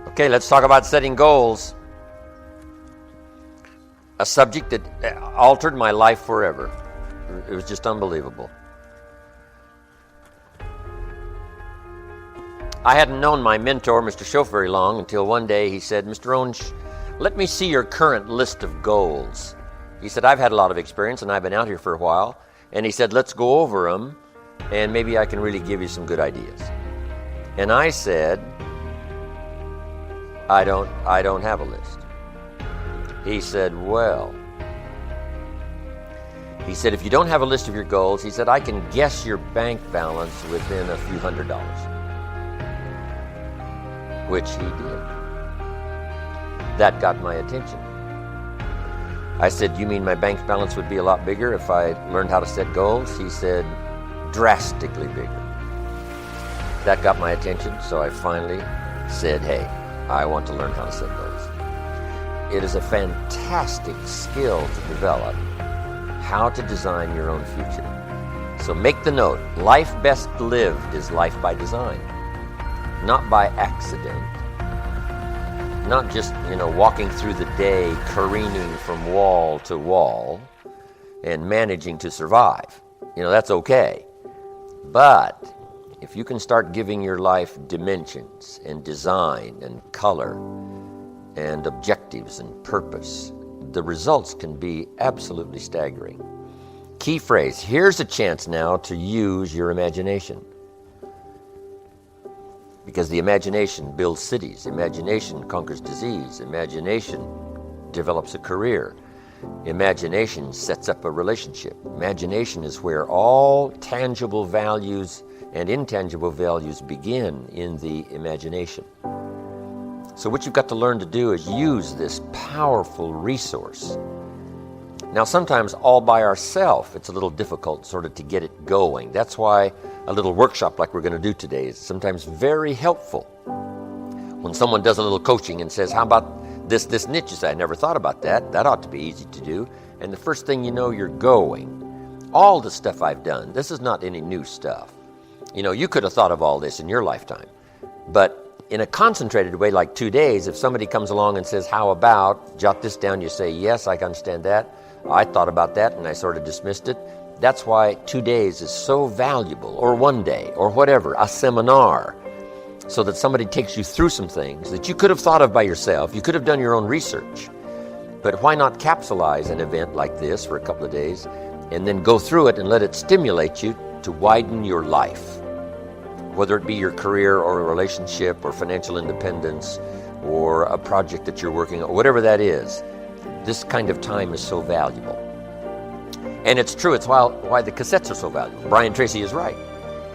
Okay, let's talk about setting goals. A subject that altered my life forever. It was just unbelievable. I hadn't known my mentor, Mr. Schoaf, very long until one day he said, Mr. Rohn, let me see your current list of goals. He said, I've had a lot of experience and I've been out here for a while. And he said, let's go over them and maybe I can really give you some good ideas. And I said, I don't have a list. He said, well, if you don't have a list of your goals, he said, I can guess your bank balance within a few $100s, which he did. That got my attention. I said, you mean my bank balance would be a lot bigger if I learned how to set goals? He said, drastically bigger. That got my attention, so I finally said, hey, I want to learn how to set goals. It is a fantastic skill to develop, how to design your own future. So make the note, life best lived is life by design, not by accident. Not just, walking through the day, careening from wall to wall and managing to survive. That's okay. But if you can start giving your life dimensions and design and color and objectives and purpose, the results can be absolutely staggering. Key phrase, here's a chance now to use your imagination. Because the imagination builds cities, imagination conquers disease, imagination develops a career, imagination sets up a relationship. Imagination is where all tangible values and intangible values begin in the imagination. So what you've got to learn to do is use this powerful resource. Now sometimes all by ourselves it's a little difficult sort of to get it going. That's why a little workshop like we're going to do today is sometimes very helpful. When someone does a little coaching and says, how about this niche? You say, I never thought about that. That ought to be easy to do. And the first thing you know, you're going. All the stuff I've done, this is not any new stuff. You could have thought of all this in your lifetime. But in a concentrated way, like 2 days, if somebody comes along and says, how about, jot this down, you say, yes, I can understand that. I thought about that and I sort of dismissed it. That's why 2 days is so valuable, or 1 day, or whatever, a seminar, so that somebody takes you through some things that you could have thought of by yourself. You could have done your own research. But why not capsulize an event like this for a couple of days and then go through it and let it stimulate you to widen your life, whether it be your career or a relationship or financial independence or a project that you're working on, whatever that is. This kind of time is so valuable. And it's true, it's why the cassettes are so valuable. Brian Tracy is right.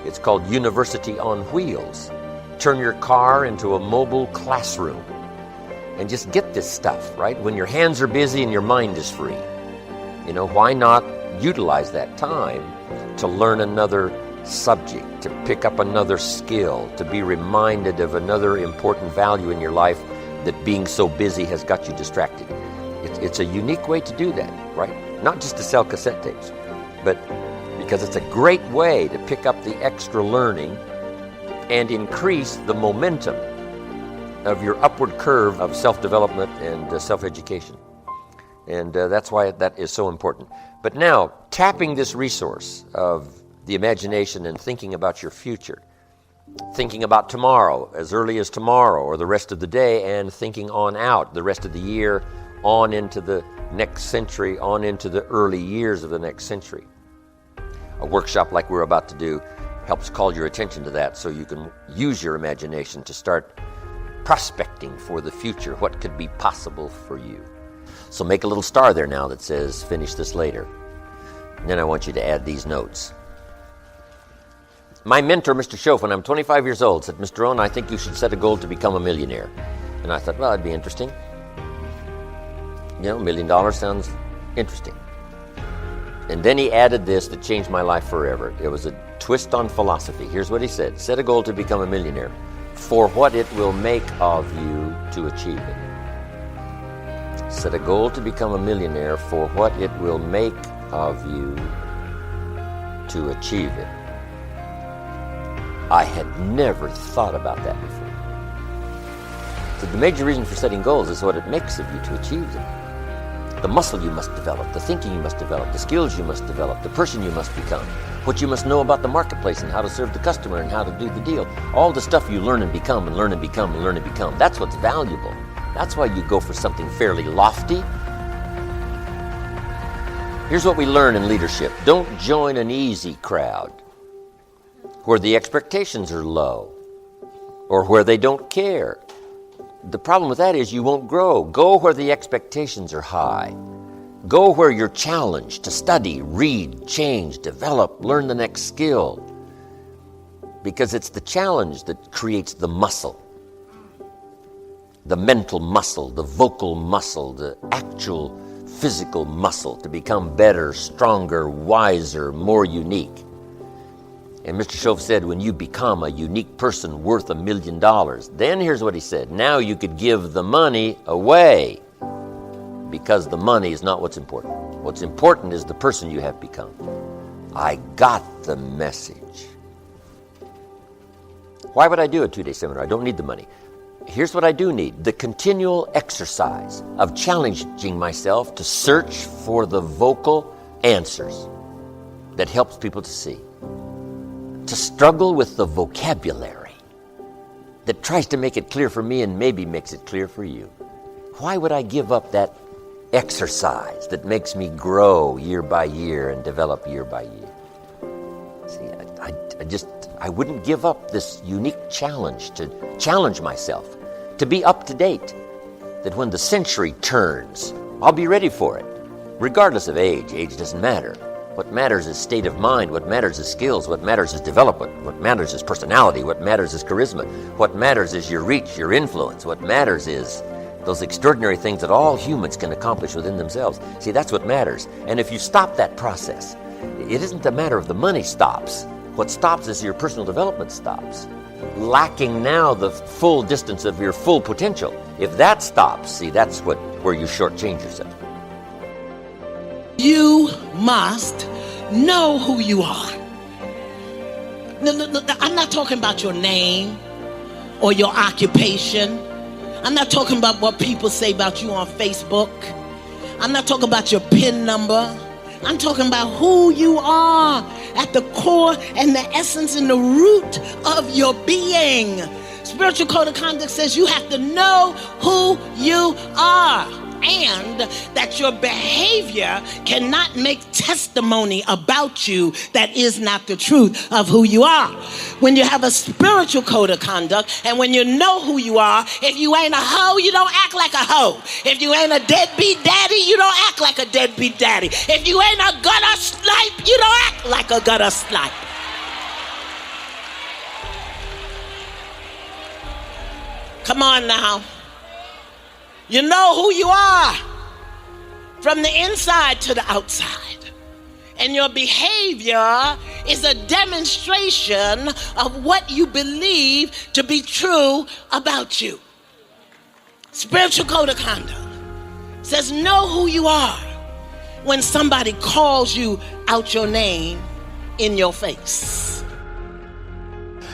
It's called University on Wheels. Turn your car into a mobile classroom and just get this stuff, right? When your hands are busy and your mind is free. Why not utilize that time to learn another subject, to pick up another skill, to be reminded of another important value in your life that being so busy has got you distracted. It's a unique way to do that, right? Not just to sell cassette tapes, but because it's a great way to pick up the extra learning and increase the momentum of your upward curve of self-development and self-education. And that's why that is so important. But now, tapping this resource of the imagination and thinking about your future, thinking about tomorrow, as early as tomorrow or the rest of the day, and thinking on out the rest of the year, on into the next century, on into the early years of the next century. A workshop like we're about to do helps call your attention to that so you can use your imagination to start prospecting for the future, what could be possible for you. So make a little star there now that says, finish this later. And then I want you to add these notes. My mentor, Mr. Schoaf, when I'm 25 years old, said, Mr. Rohn, I think you should set a goal to become a millionaire. And I thought, well, that'd be interesting. $1 million sounds interesting. And then he added this that changed my life forever. It was a twist on philosophy. Here's what he said. Set a goal to become a millionaire for what it will make of you to achieve it. Set a goal to become a millionaire for what it will make of you to achieve it. I had never thought about that before. The major reason for setting goals is what it makes of you to achieve them. The muscle you must develop, the thinking you must develop, the skills you must develop, the person you must become, what you must know about the marketplace and how to serve the customer and how to do the deal. All the stuff you learn and become and learn and become and learn and become. That's what's valuable. That's why you go for something fairly lofty. Here's what we learn in leadership. Don't join an easy crowd where the expectations are low or where they don't care. The problem with that is you won't grow. Go where the expectations are high. Go where you're challenged to study, read, change, develop, learn the next skill. Because it's the challenge that creates the muscle. The mental muscle, the vocal muscle, the actual physical muscle to become better, stronger, wiser, more unique. And Mr. Shove said, when you become a unique person worth $1 million, then here's what he said, now you could give the money away because the money is not what's important. What's important is the person you have become. I got the message. Why would I do a 2-day seminar? I don't need the money. Here's what I do need, the continual exercise of challenging myself to search for the vocal answers that helps people to see. To struggle with the vocabulary that tries to make it clear for me and maybe makes it clear for you. Why would I give up that exercise that makes me grow year by year and develop year by year? See, I wouldn't give up this unique challenge to challenge myself, to be up to date, that when the century turns, I'll be ready for it, regardless of age. Age doesn't matter. What matters is state of mind. What matters is skills. What matters is development. What matters is personality. What matters is charisma. What matters is your reach, your influence. What matters is those extraordinary things that all humans can accomplish within themselves. See, that's what matters. And if you stop that process, it isn't a matter of the money stops. What stops is your personal development stops. Lacking now the full distance of your full potential. If that stops, see, that's where you shortchange yourself. You must know who you are. No, I'm not talking about your name or your occupation. I'm not talking about what people say about you on Facebook. I'm not talking about your PIN number. I'm talking about who you are at the core and the essence and the root of your being. Spiritual Code of Conduct says you have to know who you are, and that your behavior cannot make testimony about you that is not the truth of who you are. When you have a spiritual code of conduct, and when you know who you are, if you ain't a hoe, you don't act like a hoe. If you ain't a deadbeat daddy, you don't act like a deadbeat daddy. If you ain't a gutter snipe, you don't act like a gutter snipe. Come on now. You know who you are from the inside to the outside. And your behavior is a demonstration of what you believe to be true about you. Spiritual Code of Conduct says know who you are when somebody calls you out your name in your face.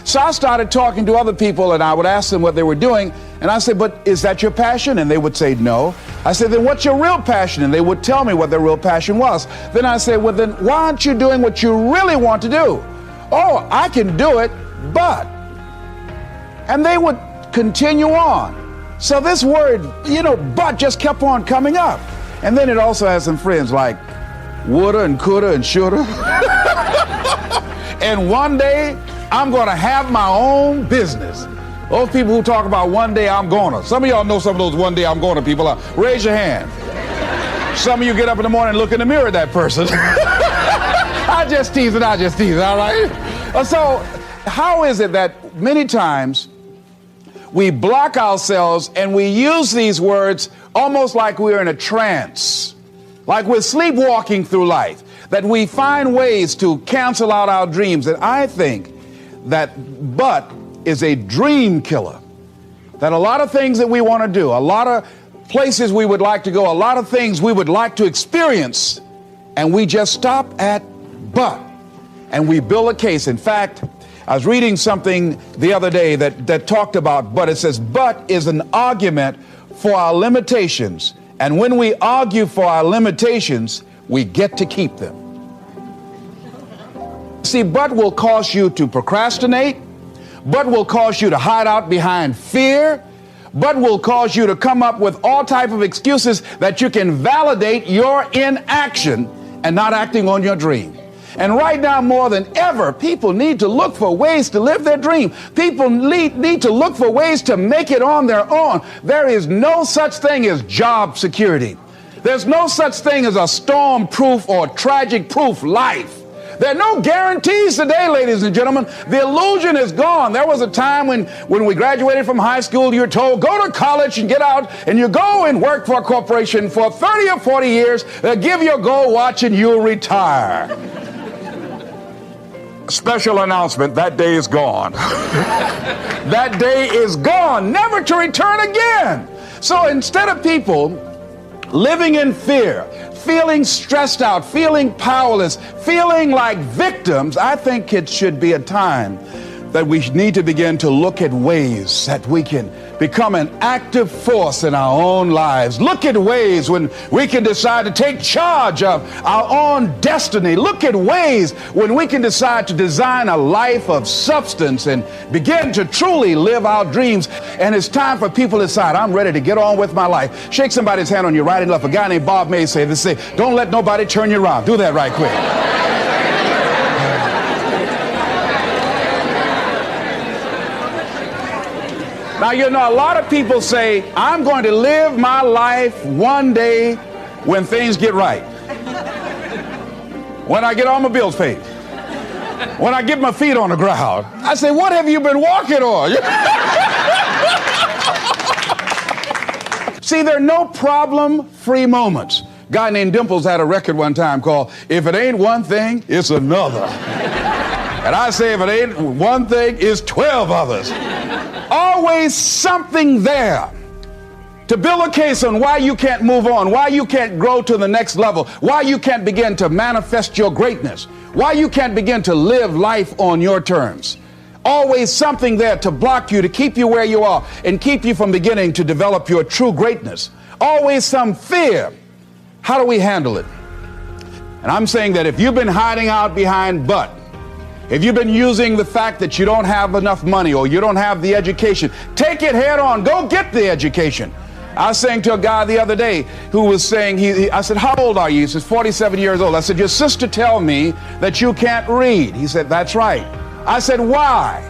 So I started talking to other people, and I would ask them what they were doing. And I said, but is that your passion? And they would say no. I said, then what's your real passion? And they would tell me what their real passion was. Then I said, well, then why aren't you doing what you really want to do? Oh, I can do it, but. And they would continue on. So this word, but just kept on coming up. And then it also has some friends like woulda and coulda and shoulda. And one day, I'm going to have my own business. Those people who talk about one day I'm gonna. Some of y'all know some of those one day I'm gonna people. Raise your hand. Some of you get up in the morning and look in the mirror at that person. I just tease it, all right? So how is it that many times we block ourselves and we use these words almost like we're in a trance, like we're sleepwalking through life, that we find ways to cancel out our dreams? And I think that but is a dream killer. That a lot of things that we want to do, a lot of places we would like to go, a lot of things we would like to experience, and we just stop at but, and we build a case. In fact, I was reading something the other day that talked about but. It says, but is an argument for our limitations. And when we argue for our limitations, we get to keep them. See, but will cause you to procrastinate. But will cause you to hide out behind fear. But will cause you to come up with all type of excuses that you can validate your inaction and not acting on your dream. And right now, more than ever, people need to look for ways to live their dream. People need to look for ways to make it on their own. There is no such thing as job security. There's no such thing as a storm-proof or tragic-proof life. There are no guarantees today, ladies and gentlemen. The illusion is gone. There was a time when we graduated from high school, you were told, go to college and get out, and you go and work for a corporation for 30 or 40 years, give your gold watch, and you'll retire. Special announcement, that day is gone. That day is gone, never to return again. So instead of people living in fear, feeling stressed out, feeling powerless, feeling like victims, I think it should be a time that we need to begin to look at ways that we can become an active force in our own lives. Look at ways when we can decide to take charge of our own destiny. Look at ways when we can decide to design a life of substance and begin to truly live our dreams. And it's time for people to decide, I'm ready to get on with my life. Shake somebody's hand on your right and left. A guy named Bob May say this, don't let nobody turn you around. Do that right quick. Now, you know, a lot of people say, I'm going to live my life one day when things get right. When I get all my bills paid. When I get my feet on the ground. I say, what have you been walking on? See, there are no problem-free moments. A guy named Dimples had a record one time called, If It Ain't One Thing, It's Another. And I say, if it ain't one thing, it's 12 others. Always something there to build a case on why you can't move on, why you can't grow to the next level, why you can't begin to manifest your greatness, why you can't begin to live life on your terms. Always something there to block you, to keep you where you are, and keep you from beginning to develop your true greatness. Always some fear. How do we handle it? And I'm saying that if you've been hiding out behind but, if you've been using the fact that you don't have enough money or you don't have the education, take it head on. Go get the education. I was saying to a guy the other day who was saying, I said, how old are you? He says, 47 years old. I said, your sister tell me that you can't read. He said, that's right. I said, why?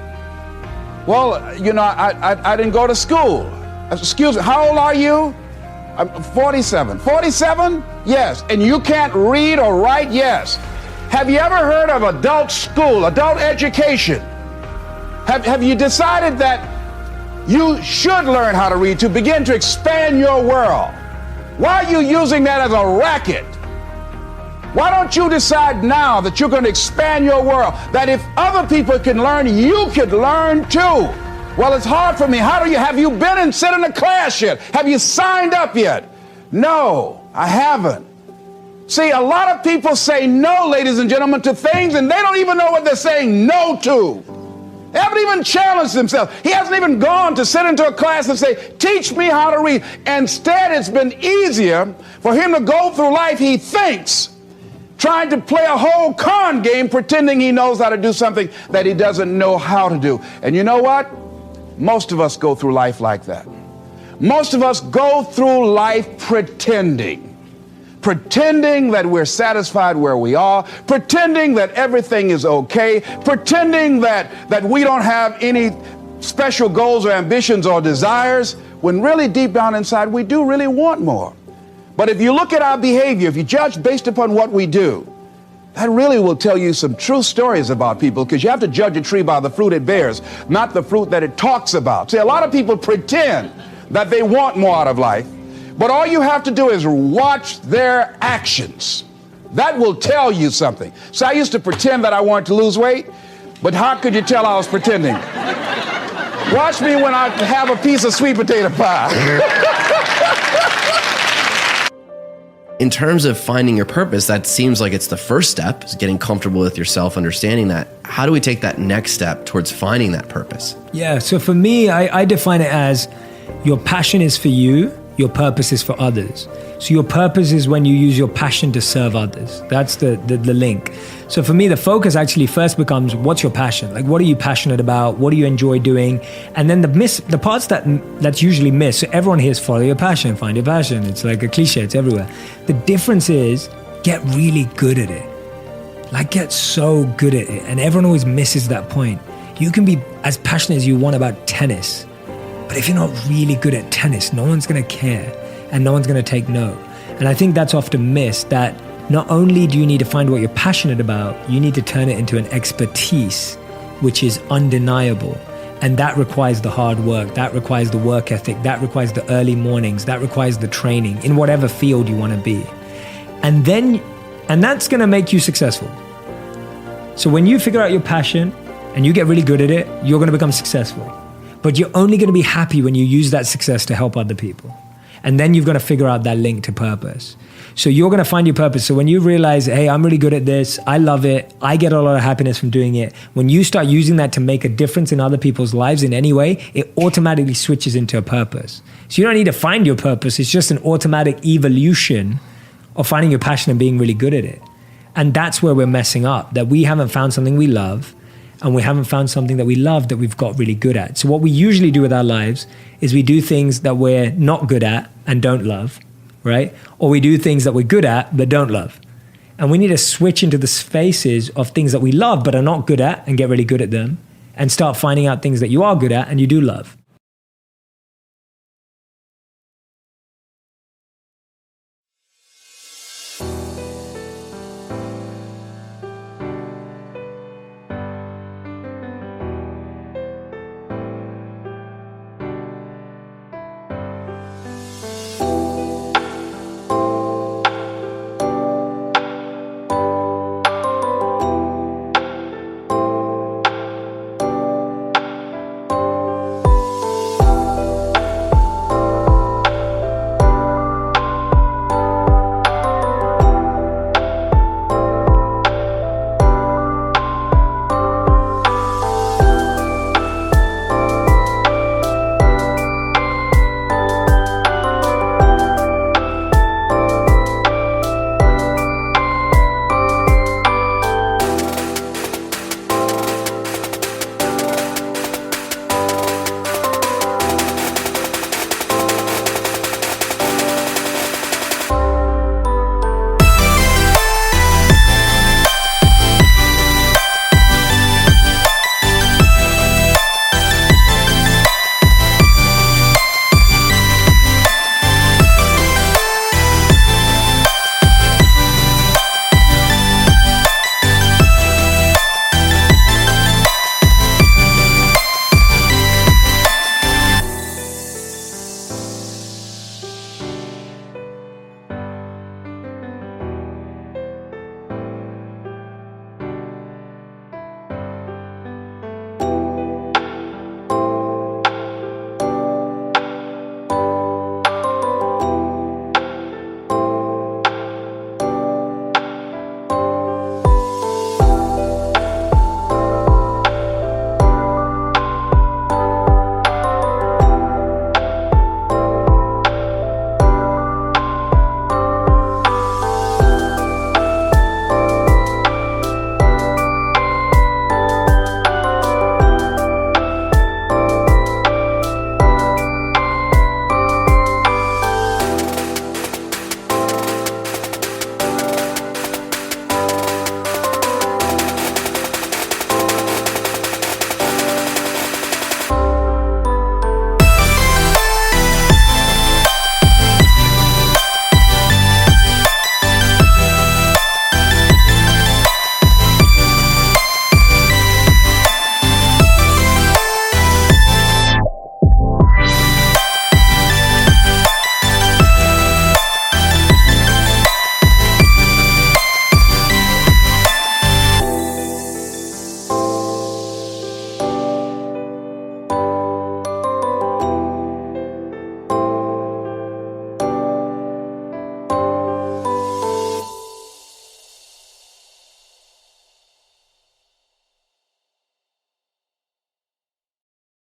Well, you know, I didn't go to school. I said, excuse me, how old are you? I'm 47. 47? Yes. And you can't read or write? Yes. Have you ever heard of adult school, adult education? Have you decided that you should learn how to read to begin to expand your world? Why are you using that as a racket? Why don't you decide now that you're going to expand your world, that if other people can learn, you could learn too? Well, it's hard for me. Have you been and sit in a class yet? Have you signed up yet? No, I haven't. See, a lot of people say no, ladies and gentlemen, to things, and they don't even know what they're saying no to. They haven't even challenged themselves. He hasn't even gone to sit into a class and say, teach me how to read. Instead, it's been easier for him to go through life, he thinks, trying to play a whole con game, pretending he knows how to do something that he doesn't know how to do. And you know what? Most of us go through life like that. Most of us go through life pretending that we're satisfied where we are, pretending that everything is okay, pretending that we don't have any special goals or ambitions or desires, when really deep down inside we do really want more. But if you look at our behavior, if you judge based upon what we do, that really will tell you some true stories about people, because you have to judge a tree by the fruit it bears, not the fruit that it talks about. See, a lot of people pretend that they want more out of life, but all you have to do is watch their actions. That will tell you something. So I used to pretend that I wanted to lose weight, but how could you tell I was pretending? Watch me when I have a piece of sweet potato pie. In terms of finding your purpose, that seems like it's the first step, is getting comfortable with yourself, understanding that. How do we take that next step towards finding that purpose? Yeah, so for me, I define it as your passion is for you, your purpose is for others. So your purpose is when you use your passion to serve others. That's the link. So for me, the focus actually first becomes, what's your passion? Like, what are you passionate about? What do you enjoy doing? And then the parts that's usually missed. So everyone here is follow your passion, find your passion. It's like a cliche, it's everywhere. The difference is get really good at it. Like, get so good at it. And everyone always misses that point. You can be as passionate as you want about tennis, but if you're not really good at tennis, no one's going to care and no one's going to take note. And I think that's often missed, that not only do you need to find what you're passionate about, you need to turn it into an expertise, which is undeniable. And that requires the hard work, that requires the work ethic, that requires the early mornings, that requires the training in whatever field you want to be. And that's going to make you successful. So when you figure out your passion and you get really good at it, you're going to become successful. But you're only going to be happy when you use that success to help other people. And then you've got to figure out that link to purpose. So you're going to find your purpose. So when you realize, hey, I'm really good at this, I love it, I get a lot of happiness from doing it, when you start using that to make a difference in other people's lives in any way, it automatically switches into a purpose. So you don't need to find your purpose. It's just an automatic evolution of finding your passion and being really good at it. And that's where we're messing up, that we haven't found something we love, and we haven't found something that we love that we've got really good at. So what we usually do with our lives is we do things that we're not good at and don't love, right? Or we do things that we're good at but don't love. And we need to switch into the spaces of things that we love but are not good at and get really good at them, and start finding out things that you are good at and you do love.